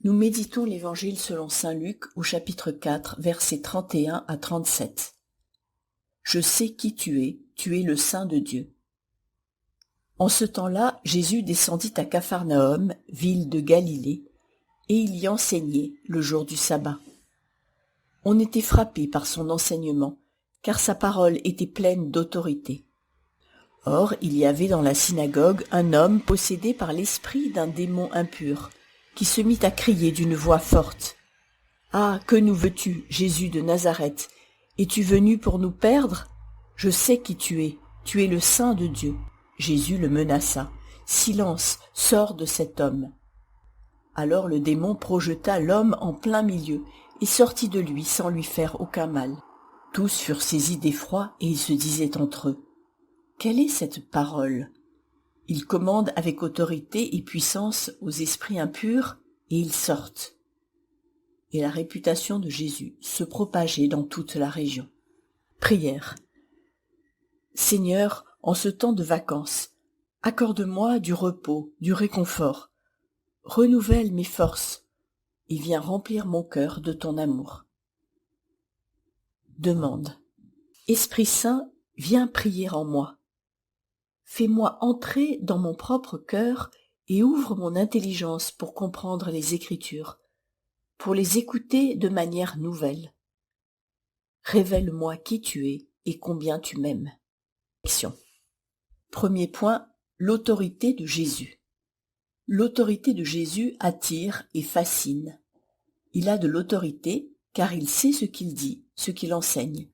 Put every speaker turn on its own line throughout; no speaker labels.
Nous méditons l'Évangile selon saint Luc au chapitre 4, versets 31 à 37. Je sais qui tu es le Saint de Dieu. En ce temps-là, Jésus descendit à Capharnaüm, ville de Galilée, et il y enseignait le jour du sabbat. On était frappé par son enseignement, car sa parole était pleine d'autorité. Or, il y avait dans la synagogue un homme possédé par l'esprit d'un démon impur, qui se mit à crier d'une voix forte. « Ah, que nous veux-tu, Jésus de Nazareth? Es-tu venu pour nous perdre? Je sais qui tu es le Saint de Dieu. » Jésus le menaça. « Silence, sors de cet homme. » Alors le démon projeta l'homme en plein milieu et sortit de lui sans lui faire aucun mal. Tous furent saisis d'effroi et ils se disaient entre eux. Quelle est cette parole? Il commande avec autorité et puissance aux esprits impurs et ils sortent. Et la réputation de Jésus se propageait dans toute la région. Prière. Seigneur, en ce temps de vacances, accorde-moi du repos, du réconfort. Renouvelle mes forces et viens remplir mon cœur de ton amour. Demande. Esprit Saint, viens prier en moi. Fais-moi entrer dans mon propre cœur et ouvre mon intelligence pour comprendre les Écritures, pour les écouter de manière nouvelle. Révèle-moi qui tu es et combien tu m'aimes. Action. Premier point, l'autorité de Jésus. L'autorité de Jésus attire et fascine. Il a de l'autorité car il sait ce qu'il dit, ce qu'il enseigne.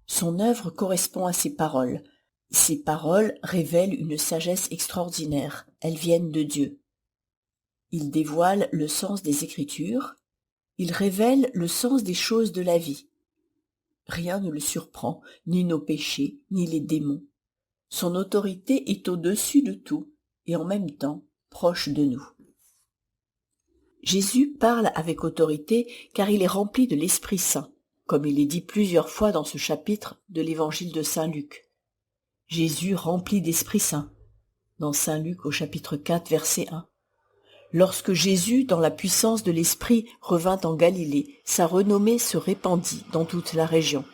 Son œuvre correspond à ses paroles. Ces paroles révèlent une sagesse extraordinaire, elles viennent de Dieu. Il dévoile le sens des Écritures, il révèle le sens des choses de la vie. Rien ne le surprend, ni nos péchés, ni les démons. Son autorité est au-dessus de tout et en même temps proche de nous. Jésus parle avec autorité car il est rempli de l'Esprit Saint, comme il est dit plusieurs fois dans ce chapitre de l'Évangile de saint Luc. Jésus rempli d'Esprit Saint, dans saint Luc au chapitre 4, verset 1. Lorsque Jésus, dans la puissance de l'Esprit, revint en Galilée, sa renommée se répandit dans toute la région,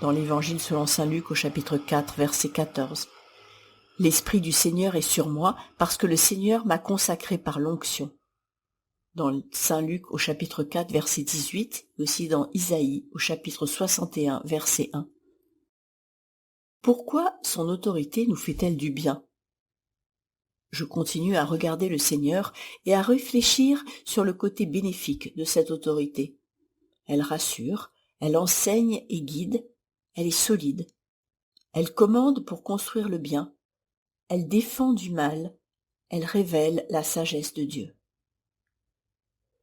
dans l'Évangile selon saint Luc au chapitre 4, verset 14. L'Esprit du Seigneur est sur moi, parce que le Seigneur m'a consacré par l'onction. Dans saint Luc au chapitre 4, verset 18, aussi dans Isaïe au chapitre 61, verset 1. Pourquoi son autorité nous fait-elle du bien? Je continue à regarder le Seigneur et à réfléchir sur le côté bénéfique de cette autorité. Elle rassure, elle enseigne et guide, elle est solide. Elle commande pour construire le bien, elle défend du mal, elle révèle la sagesse de Dieu.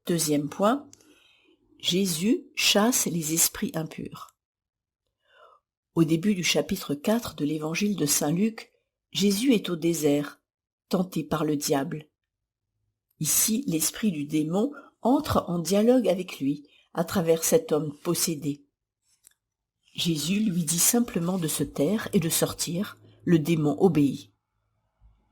Deuxième point, Jésus chasse les esprits impurs. Au début du chapitre 4 de l'Évangile de saint Luc, Jésus est au désert, tenté par le diable. Ici, l'esprit du démon entre en dialogue avec lui à travers cet homme possédé. Jésus lui dit simplement de se taire et de sortir, le démon obéit.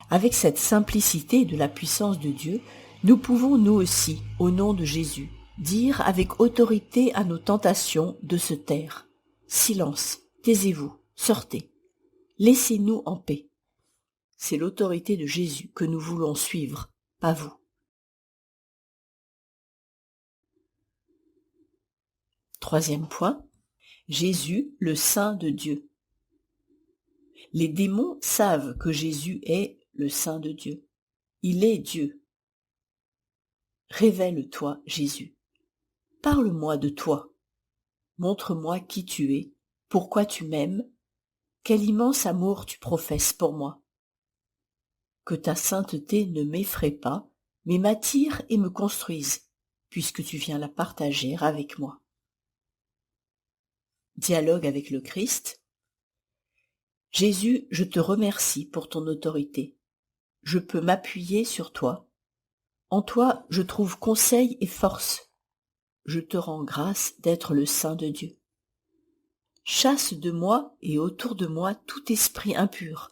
Avec cette simplicité et de la puissance de Dieu, nous pouvons nous aussi, au nom de Jésus, dire avec autorité à nos tentations de se taire. Silence, taisez-vous, sortez. Laissez-nous en paix. C'est l'autorité de Jésus que nous voulons suivre, pas vous. Troisième point, Jésus, le Saint de Dieu. Les démons savent que Jésus est le Saint de Dieu. Il est Dieu. Révèle-toi, Jésus. Parle-moi de toi. Montre-moi qui tu es, pourquoi tu m'aimes, quel immense amour tu professes pour moi. Que ta sainteté ne m'effraie pas, mais m'attire et me construise, puisque tu viens la partager avec moi. Dialogue avec le Christ. Jésus, je te remercie pour ton autorité. Je peux m'appuyer sur toi. En toi, je trouve conseil et force. Je te rends grâce d'être le Saint de Dieu. Chasse de moi et autour de moi tout esprit impur,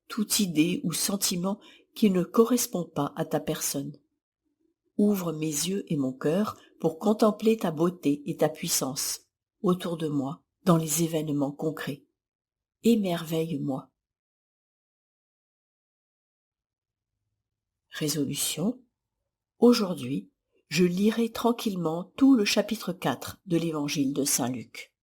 toute idée ou sentiment qui ne correspond pas à ta personne. Ouvre mes yeux et mon cœur pour contempler ta beauté et ta puissance autour de moi dans les événements concrets. Émerveille-moi. Résolution. Aujourd'hui, je lirai tranquillement tout le chapitre 4 de l'évangile de Saint Luc.